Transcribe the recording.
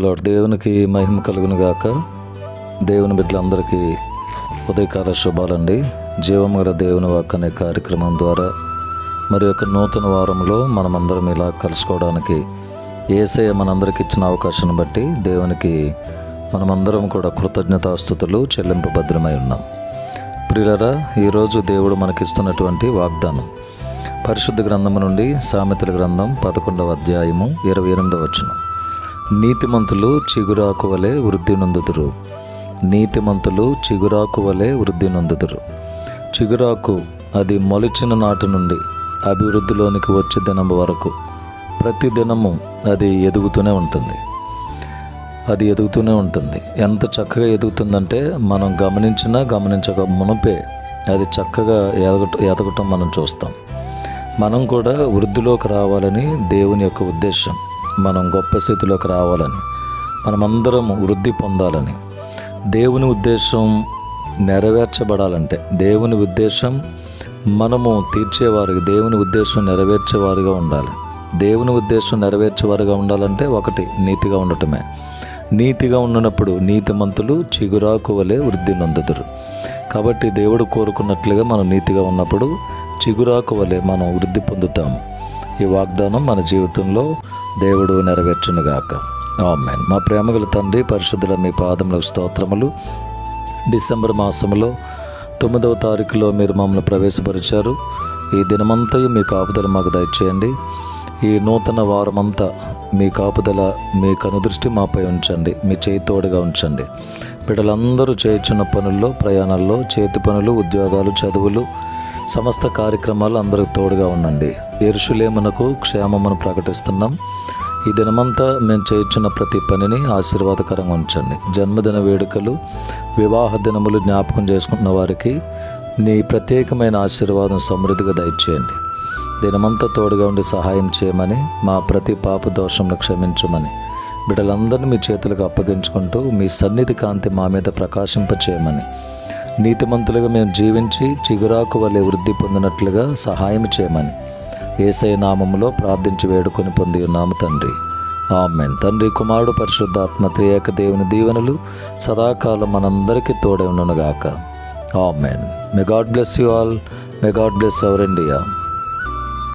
Lord. దేవునికి మహిమ కలుగును గాక. దేవుని బిడ్డలందరికీ ఉదయకాల శుభాలండి. జీవం గల దేవుని వాక్ అనే కార్యక్రమం ద్వారా మరి యొక్క నూతన వారంలో మనమందరం ఇలా కలుసుకోవడానికి యేసయ్య మనందరికి ఇచ్చిన అవకాశాన్ని బట్టి దేవునికి మనమందరం కూడా కృతజ్ఞతాస్తుతులు చెల్లింపభద్రమై ఉన్నాం. ప్రియులారా, ఈరోజు దేవుడు మనకిస్తున్నటువంటి వాగ్దానం పరిశుద్ధ గ్రంథము నుండి సామెతల గ్రంథం 11వ అధ్యాయము 28వ వచనం. నీతిమంతులు చిగురాకు వలె వృద్ధి నొందుదురు. నీతిమంతులు చిగురాకు వలె వృద్ధి నొందుదురు. చిగురాకు అది మొలిచిన నాటి నుండి అభివృద్ధిలోనికి వచ్చే దినం వరకు ప్రతి దినము అది ఎదుగుతూనే ఉంటుంది. ఎంత చక్కగా ఎదుగుతుందంటే మనం గమనించక మునపే అది చక్కగా ఎదగటం మనం చూస్తాం. మనం కూడా వృద్ధిలోకి రావాలని దేవుని యొక్క ఉద్దేశం. మనం గొప్ప స్థితిలోకి రావాలని, మనమందరం వృద్ధి పొందాలని, దేవుని ఉద్దేశం నెరవేర్చబడాలంటే, దేవుని ఉద్దేశం మనము తీర్చేవారికి, దేవుని ఉద్దేశం నెరవేర్చేవారిగా ఉండాలి. దేవుని ఉద్దేశం నెరవేర్చేవారిగా ఉండాలంటే ఒకటి నీతిగా ఉండటమే. నీతిగా ఉన్నప్పుడు నీతిమంతులు చిగురాకు వలె వృద్ధి నొందుదురు. కాబట్టి దేవుడు కోరుకున్నట్లుగా మనం నీతిగా ఉన్నప్పుడు చిగురాకు వలె మనం వృద్ధి పొందుతాము. ఈ వాగ్దానం మన జీవితంలో దేవుడు నెరవేర్చునుగాక. ఆమేన్. మా ప్రేమగల తండ్రి, పరిశుద్ధుల మీ పాదములకు స్తోత్రములు. డిసెంబర్ మాసంలో 9వ తారీఖులో మీరు మమ్మల్ని ప్రవేశపరిచారు. ఈ దినమంతయు మీ కాపుదల మాకు దయచేయండి. ఈ నూతన వారమంతా మీ కాపుదల, మీ కనుదృష్టి మాపై ఉంచండి. మీ చేయి తోడుగా ఉంచండి. బిడ్డలందరూ చేయుచున్న పనుల్లో, ప్రయాణాల్లో, చేతి పనులు, ఉద్యోగాలు, చదువులు, సమస్త కార్యక్రమాలు అందరికి తోడుగా ఉండండి. యెరూషలేమునకు క్షేమమును ప్రకటిస్తున్నాం. ఈ దినమంతా మేము చేయుచున్న ప్రతి పనిని ఆశీర్వాదకరంగా ఉంచండి. జన్మదిన వేడుకలు, వివాహ దినములు జ్ఞాపకం చేసుకుంటున్న వారికి నీ ప్రత్యేకమైన ఆశీర్వాదం సమృద్ధిగా దయచేయండి. దినమంతా తోడుగా ఉండి సహాయం చేయమని, మా ప్రతి పాప దోషంను క్షమించమని బిడ్డలందరినీ మీ చేతులకు అప్పగించుకుంటూ మీ సన్నిధి కాంతి మా మీద ప్రకాశింపచేయమని, నీతిమంతులుగా మేము జీవించి చిగురాకు వలె వృద్ధి పొందినట్లుగా సహాయం చేయమని యేసయ్య నామములో ప్రార్థించి వేడుకొని పొంది ఉన్నాము తండ్రి. ఆమేన్. తండ్రి, కుమారుడు, పరిశుద్ధాత్మ త్రియేక దేవుని దీవెనలు సదాకాలం మనందరికీ తోడై ఉండునుగాక. Amen. May God bless you all. May God bless our India.